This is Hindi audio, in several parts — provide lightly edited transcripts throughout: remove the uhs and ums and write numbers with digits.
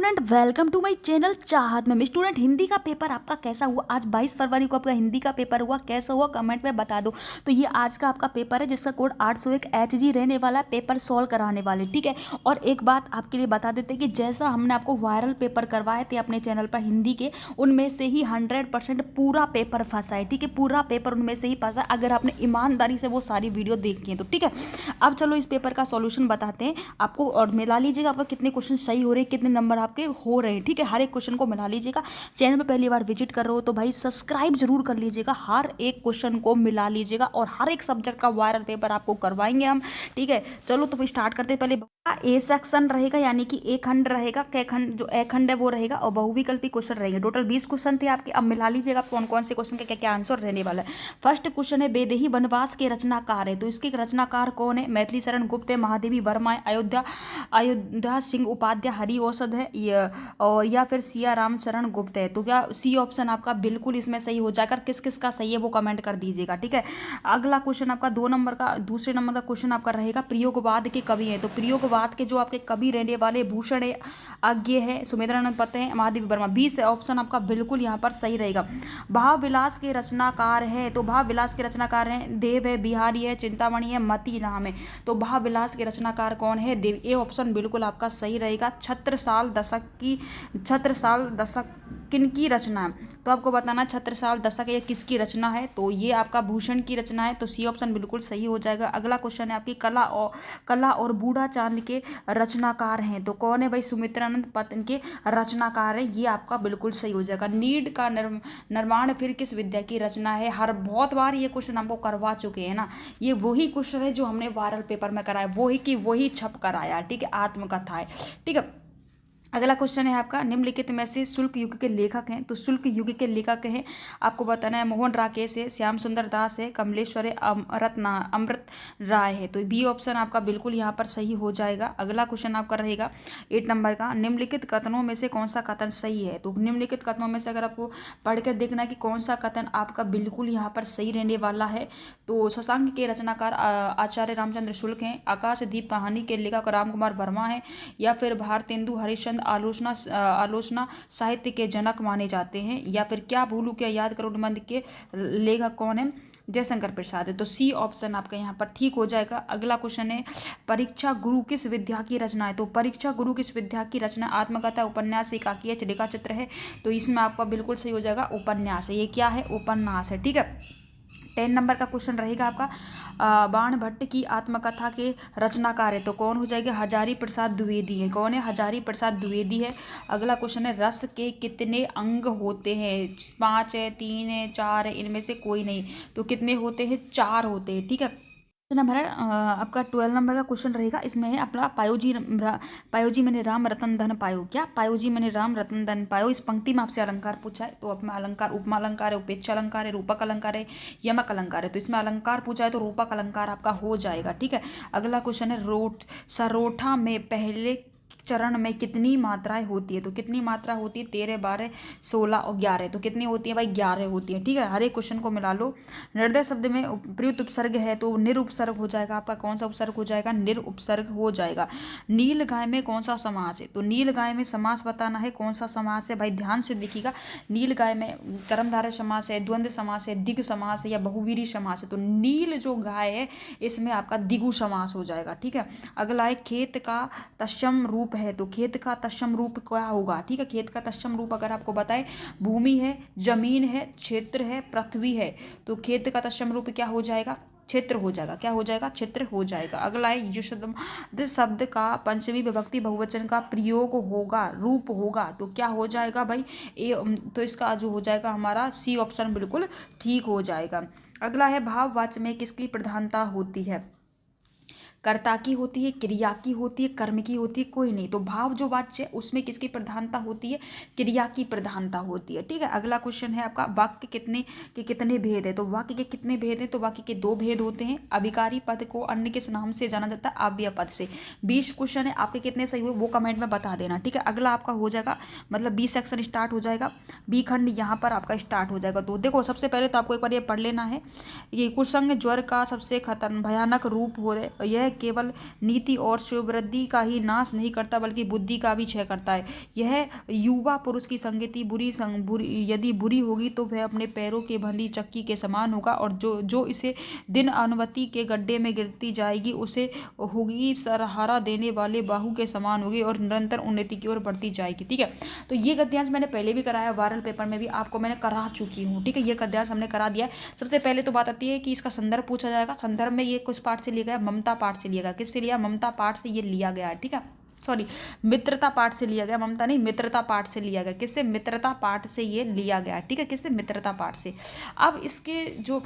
Student welcome to my channel Chahat में। स्टूडेंट हिंदी का पेपर आपका कैसा हुआ? आज 22 फरवरी को आपका हिंदी का पेपर हुआ, कैसा हुआ कमेंट में बता दो। तो ये आज का आपका पेपर है जिसका कोड 801 HG रहने वाला है, पेपर सॉल्व कराने वाले, ठीक है। और एक बात आपके लिए बता देते हैं कि जैसा हमने आपको वायरल पेपर करवाए थे अपने चैनल पर हिंदी के, उनमें से ही 100% पूरा पेपर फंसा है, ठीक है। पूरा पेपर उनमें से ही फंसा है, अगर आपने ईमानदारी से वो सारी वीडियो देखी है तो, ठीक है। अब चलो इस पेपर का सॉल्यूशन बताते हैं आपको और मिला लीजिएगा आपका कितने क्वेश्चन सही हो रहे हैं, कितने नंबर आपके हो रहे हैं, ठीक है। हर एक क्वेश्चन को मिला लीजिएगा। चैनल पे पहली बार विजिट कर रहे हो तो भाई सब्सक्राइब जरूर कर लीजिएगा। हर एक क्वेश्चन को मिला लीजिएगा और हर एक सब्जेक्ट का वायरल पेपर आपको करवाएंगे हम, ठीक है। चलो तो स्टार्ट करते हैं। पहले ए सेक्शन रहेगा, यानी कि एक खंड रहेगा, कै खंड जो एक खंड है वो रहेगा और बहुविकल्पी क्वेश्चन रहेंगे। टोटल 20 क्वेश्चन थे आपके। अब मिला लीजिएगा कौन कौन से क्वेश्चन के क्या क्या आंसर रहने वाला है। फर्स्ट क्वेश्चन है वैदेही वनवास के रचनाकार है, तो इसके रचनाकार कौन है? मैथिली शरण गुप्त है, महादेवी वर्मा है, अयोध्या सिंह उपाध्याय हरि औषध है, और या फिर सिया राम शरण गुप्त है। तो क्या सी ऑप्शन आपका बिल्कुल इसमें सही हो जाएगा। किस किस का सही है वो कमेंट कर दीजिएगा, ठीक है। अगला क्वेश्चन आपका दूसरे नंबर का क्वेश्चन आपका रहेगा प्रयोगवाद के कवि है, तो प्रयोगवाद के जो आपके कवि रहने वाले भूषण है, आज्ञे है, सुमेधानंद पत है, महादेवी वर्मा। 20 ऑप्शन आपका बिल्कुल यहाँ पर सही रहेगा। भाव विलास के रचनाकार है, तो भाव विलास के रचनाकार हैं देव है, बिहारी है, चिंतामणि है, मती राम है। तो भाव विलास के रचनाकार कौन है? देव। ये ऑप्शन बिल्कुल आपका सही रहेगा। छत्रसाल दशक किनकी रचना है? तो आपको बताना छत्रसाल दशक ये किसकी रचना है? तो ये आपका भूषण की रचना है, तो सी ऑप्शन बिल्कुल सही हो जाएगा। अगला क्वेश्चन है आपकी कला और बूढ़ा चांद के रचनाकार हैं, तो कौन है भाई? सुमित्रानंद पत्न के रचनाकार है, ये आपका बिल्कुल सही हो जाएगा। नीड का निर्माण फिर किस विद्या की रचना है? बहुत बार ये क्वेश्चन हमको करवा चुके हैं ना, ये वही क्वेश्चन है जो हमने वायरल पेपर में कराया, वही छप कराया, ठीक है। आत्मकथा है, ठीक है। अगला क्वेश्चन है आपका निम्नलिखित में से शुल्क युग के लेखक हैं, तो शुल्क युग के लेखक हैं आपको बताना है मोहन राकेश है, श्याम सुंदर दास है, कमलेश्वर है, अमृत राय है। तो बी ऑप्शन आपका बिल्कुल यहाँ पर सही हो जाएगा। अगला क्वेश्चन आपका रहेगा 8 नंबर का, निम्नलिखित कथनों में से कौन सा कथन सही है? तो निम्नलिखित कथनों में से अगर आपको पढ़कर देखना है कि कौन सा कथन आपका बिल्कुल यहाँ पर सही रहने वाला है, तो शशांक के रचनाकार आचार्य रामचंद्र शुक्ल हैं, आकाशदीप कहानी के लेखक राम कुमार वर्मा है, या फिर भारतेंदु हरिश्चंद्र आलोचना साहित्य के जनक माने जाते हैं, या फिर क्या भूलू क्या याद करो निबंध के लेखक कौन है? जयशंकर प्रसाद है। तो सी ऑप्शन आपका यहाँ पर ठीक हो जाएगा। अगला क्वेश्चन है परीक्षा गुरु किस विद्या की रचना है? तो परीक्षा गुरु किस विद्या की रचना? आत्मकथा, उपन्यास, एकाकी, रेखा चित्र है। तो इसमें आपका बिल्कुल सही हो जाएगा, उपन्यास है। ये क्या है? उपन्यास है, ठीक है। 10 नंबर का क्वेश्चन रहेगा आपका बाण भट्ट की आत्मकथा के रचनाकार है, तो कौन हो जाएगा? हजारी प्रसाद द्विवेदी है। कौन है? हजारी प्रसाद द्विवेदी है। अगला क्वेश्चन है रस के कितने अंग होते हैं? 5 है, 3 है, 4 है, इनमें से कोई नहीं। तो कितने होते हैं? 4 होते हैं, ठीक है। नंबर आपका 12 नंबर का क्वेश्चन रहेगा। इसमें है अपना पायोजी मैंने राम रतन धन पायो। क्या? पायोजी मैंने राम रतन धन पायो। इस पंक्ति में आपसे अलंकार पूछा है, तो अपना अलंकार उपमा अलंकार है, उपेक्षा अलंकार है, रूपक अलंकार है, यमक अलंकार है। तो इसमें अलंकार पूछा है तो रूपक अलंकार आपका हो जाएगा, ठीक है। अगला क्वेश्चन है सरोठा में पहले चरण में कितनी मात्राएं होती है? तो कितनी मात्रा होती है? 13, 12, 16 और 11। तो कितनी होती है भाई? 11 होती है, ठीक है। हर एक क्वेश्चन को मिला लो। निर्दय शब्द में प्रयुक्त उपसर्ग है, तो निरुपसर्ग हो जाएगा आपका। कौन सा उपसर्ग हो जाएगा? निरुपसर्ग हो जाएगा। नील गाय में कौन सा समास है? तो नील गाय में समास बताना है, कौन सा समास है भाई? ध्यान से देखिएगा। नील गाय में कर्मधारय समास है, द्वंद्व समास है, दिग समास है, या बहुवीरी समास है। तो नील जो गाय है इसमें आपका दिगु समास हो जाएगा, ठीक है। अगला है खेत का तत्सम रूप है, तो खेत का तत्सम रूप क्या होगा? ठीक है। खेत का तत्सम रूप अगर आपको बताएं, भूमि है, जमीन है, क्षेत्र है, पृथ्वी है। तो खेत का तत्सम रूप क्या हो जाएगा? क्षेत्र हो जाएगा। क्या हो जाएगा? क्षेत्र हो जाएगा। अगला है युष्मद् शब्द का पंचमी विभक्ति बहुवचन का प्रयोग होगा, रूप होगा। तो क्या हो जाएगा भाई? तो इसका जो हो जाएगा हमारा सी ऑप्शन बिल्कुल ठीक हो जाएगा। अगला है भाववाच्य में किसकी प्रधानता होती है? कर्ता की होती है, क्रिया की होती है, कर्म की होती है, कोई नहीं। तो भाव जो वाच्य है उसमें किसकी प्रधानता होती है? क्रिया की प्रधानता होती है, ठीक है। अगला क्वेश्चन है आपका वाक्य कितने भेद है? तो वाक्य के कितने भेद हैं? तो वाक्य के 2 भेद होते हैं। अभिकारी पद को अन्य किस नाम से जाना जाता है? अव्यय पद से। 20 क्वेश्चन है आपके, कितने सही हुए वो कमेंट में बता देना, ठीक है। अगला आपका हो जाएगा मतलब बी सेक्शन स्टार्ट हो जाएगा, बी खंड यहाँ पर आपका स्टार्ट हो जाएगा। तो देखो सबसे पहले तो आपको एक बार ये पढ़ लेना है, ये कुसंग ज्वर का सबसे खतरनाक भयानक रूप हो यह केवल नीति और सुवृद्धि का ही नाश नहीं करता बल्कि बुद्धि का भी क्षय करता है। यह युवा पुरुष की संगति यदि बुरी होगी तो वह अपने पैरों के बंधी चक्की के समान होगा, और जो इसे दिन अनुवति के गड्ढे में गिरती जाएगी उसे होगी सहारा देने वाले बाहु के समान होगी और निरंतर उन्नति की ओर बढ़ती जाएगी। ठीक है, तो ये गद्यांश मैंने पहले भी कराया, वायरल पेपर में भी आपको मैंने करा चुकी हूँ। ठीक है, ये गद्यांश हमने करा दिया है। सबसे पहले तो बात आती है कि इसका संदर्भ पूछा जाएगा। संदर्भ में ये किस पाठ से लिया गया? ममता पाठ से लिया गया। किससे लिया? ममता पाठ से ये लिया गया है। ठीक है, सॉरी, मित्रता पाठ से लिया गया, ममता नहीं, मित्रता पाठ से लिया गया। किससे? मित्रता पाठ से ये लिया गया है। ठीक है, किससे? मित्रता पाठ से। अब इसके जो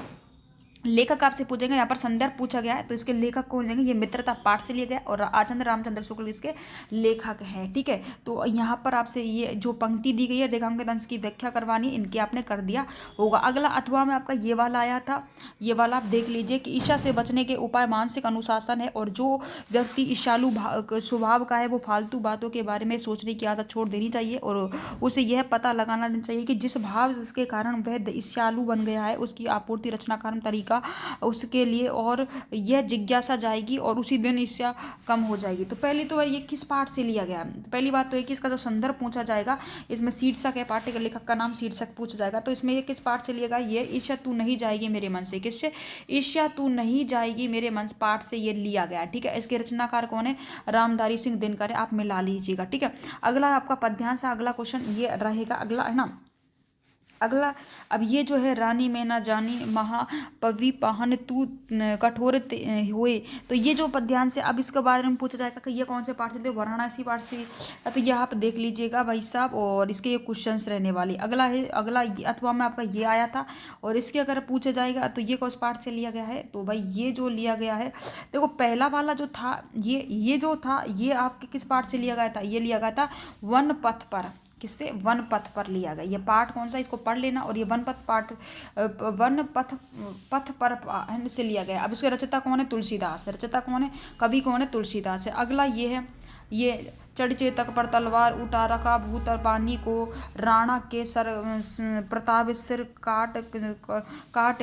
लेखक आपसे पूछेंगे, यहाँ पर संदर्भ पूछा गया है तो इसके लेखक कौन लेंगे? ये मित्रता पाठ से लिया गया और आचंद्र रामचंद्र शुक्ल इसके लेखक हैं। ठीक है, तो यहाँ पर आपसे ये जो पंक्ति दी गई है रेखांकित अंश की व्याख्या करवानी, इनके आपने कर दिया होगा। अगला अथवा में आपका ये वाला आया था, ये वाला आप देख लीजिए कि ईर्ष्या से बचने के उपाय मानसिक अनुशासन है, और जो व्यक्ति ईर्ष्यालु स्वभाव का है वो फालतू बातों के बारे में सोचने की आदत छोड़ देनी चाहिए, और उसे यह पता लगाना चाहिए कि जिस भाव के कारण वह ईर्ष्यालु बन गया है उसकी आपूर्ति रचनात्मक तरीका उसके लिए, और यह जिज्ञासा जाएगी और उसी दिन इससे कम हो जाएगी। तो पहले तो ये किस पाठ से लिया गया? पहली बात तो है कि इसका जो संदर्भ पूछा जाएगा, इसमें शीर्षक है, पाठ्य के लेखक का नाम शीर्षक पूछा जाएगा, तो इसमें ये किस पाठ से लिया गया? ये ईर्ष्या तू नहीं जाएगी मेरे मन से। किससे? ईर्ष्या तू नहीं जाएगी मेरे मन से पाठ से ये लिया गया। ठीक है, इसके रचनाकार कौन है? रामधारी सिंह दिनकर, आप मिला लीजिएगा। ठीक है, अगला आपका पद्यांश, अगला क्वेश्चन ये रहेगा, अगला है ना, अगला। अब ये जो है रानी में न जानी महापवि पाहन तू कठोर हुए, तो ये जो पद्यांश से अब इसके बारे में पूछा जाएगा कि ये कौन से पाठ से? वाराणसी पाठ से, तो यह आप देख लीजिएगा भाई साहब, और इसके ये क्वेश्चंस रहने वाले। अगला है, अगला अथवा में आपका ये आया था, और इसके अगर पूछा जाएगा तो ये कौन से पाठ से लिया गया है? तो भाई ये जो लिया गया है, देखो पहला वाला जो था ये जो था ये आपके किस पाठ से लिया गया था? ये लिया गया था वन पथ पर। किससे? वन पथ पर लिया गया। ये पाठ कौन सा? इसको पढ़ लेना, और ये वन पथ पर से लिया गया। अब इसके रचयिता कौन है? तुलसीदास। रचयिता कौन है? कवि कौन है? तुलसीदास है। अगला ये है, ये चढ़ चेतक पर तलवार उठा रखा भूतर पानी को, राणा के सर प्रताप सिर काट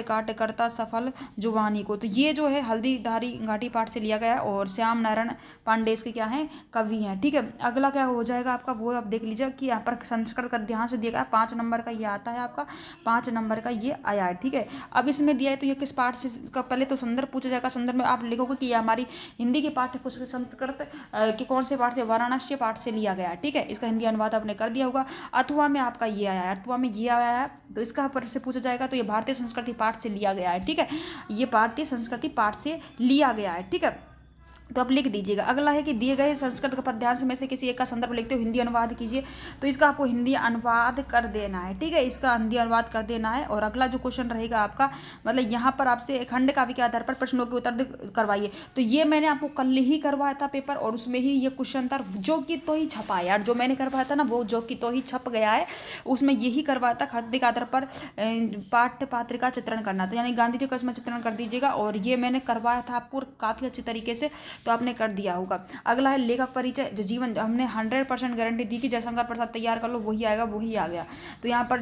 काट करता सफल जुबानी को। तो ये जो है हल्दीधारी घाटी पाठ से लिया गया है, और श्याम नारायण पांडे इसके क्या हैं? कवि हैं। ठीक है, अगला क्या हो जाएगा आपका, वो आप देख लीजिए कि यहाँ पर संस्कृत का ध्यान से दिया गया 5 नंबर का ये आता है आपका, 5 नंबर का ये आया है। ठीक है, अब इसमें दिया है तो ये किस पाठ से का? पहले तो संदर्भ पूछा जाएगा। संदर्भ में आप लिखोगे कि ये हमारी हिंदी के पाठ्य पुस्तक संस्कृत के कौन से पाठ से? वाराणसी पाठ से लिया गया है। ठीक है, इसका हिंदी अनुवाद आपने कर दिया होगा। अथवा में आपका ये आया है, अथवा में ये आया है, तो इसका पर से पूछा जाएगा तो ये भारतीय संस्कृति पाठ से लिया गया है। ठीक है, ये भारतीय संस्कृति पाठ से लिया गया है। ठीक है, तो आप लिख दीजिएगा। अगला है कि दिए गए संस्कृत का पद्यांश में से किसी एक का संदर्भ लिखते हो, हिंदी अनुवाद कीजिए। तो इसका आपको हिंदी अनुवाद कर देना है। ठीक है, इसका हिंदी अनुवाद कर देना है। और अगला जो क्वेश्चन रहेगा आपका, मतलब यहाँ पर आपसे खंड काव्य के आधार पर प्रश्नों के उत्तर करवाइए। तो ये मैंने आपको कल ही करवाया था पेपर, और उसमें ही ये क्वेश्चन था, जो कि तो ही छपा है यार, जो मैंने करवाया था ना वो जो कि तो ही छप गया है, उसमें यही करवाया था। खंड के आधार पर पाठ्य पात्र का चित्रण करना था, यानी गांधी जी का इसमें चित्रण कर दीजिएगा, और ये मैंने करवाया था आपको काफ़ी अच्छी तरीके से, तो आपने कर दिया होगा। अगला है लेखक परिचय, जो जीवन हमने 100% गारंटी दी कि जयशंकर प्रसाद तैयार कर लो वही आएगा, वही आ गया। तो यहाँ पर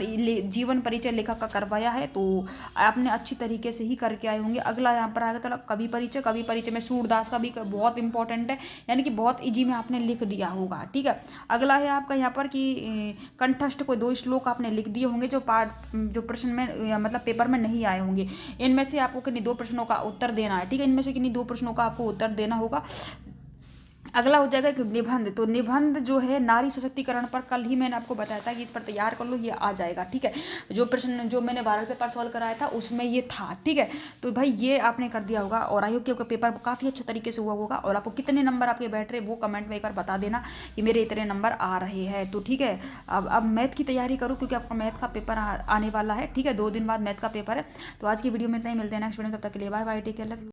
जीवन परिचय लेखक का करवाया है, तो आपने अच्छी तरीके से ही करके आए होंगे। अगला यहाँ पर आएगा तो कवि परिचय, कवि परिचय में सूरदास का भी बहुत इंपॉर्टेंट है, यानी कि बहुत ईजी में आपने लिख दिया होगा। ठीक है, अगला है आपका यहाँ पर कि कंठस्थ कोई 2 श्लोक आपने लिख दिए होंगे जो प्रश्न में मतलब पेपर में नहीं आए होंगे। इनमें से आपको किन्हीं 2 प्रश्नों का उत्तर देना है। ठीक है, इनमें से किन्हीं 2 प्रश्नों का आपको उत्तर देना होगा। अगला हो जाएगा कि निबंध, तो निबंध जो है नारी सशक्तिकरण पर, कल ही मैंने आपको बताया था कि इस पर तैयार कर लो, ये आ जाएगा। ठीक है, जो प्रश्न जो मैंने 12 पेपर सॉल्व कराया था उसमें ये था। ठीक है, तो भाई ये आपने कर दिया होगा, और आई होप कि आपका पेपर काफ़ी अच्छे तरीके से हुआ होगा। और आपको कितने नंबर आपके बैठ रहे वो कमेंट में एक बार बता देना कि मेरे इतने नंबर आ रहे हैं। तो ठीक है, अब मैथ की तैयारी करो, क्योंकि आपका मैथ का पेपर आने वाला है। ठीक है, 2 दिन बाद मैथ का पेपर है। तो आज की वीडियो में इतना ही, मिलते हैं नेक्स्ट वीडियो में, तब तक के लिए बाय बाय, टेक केयर।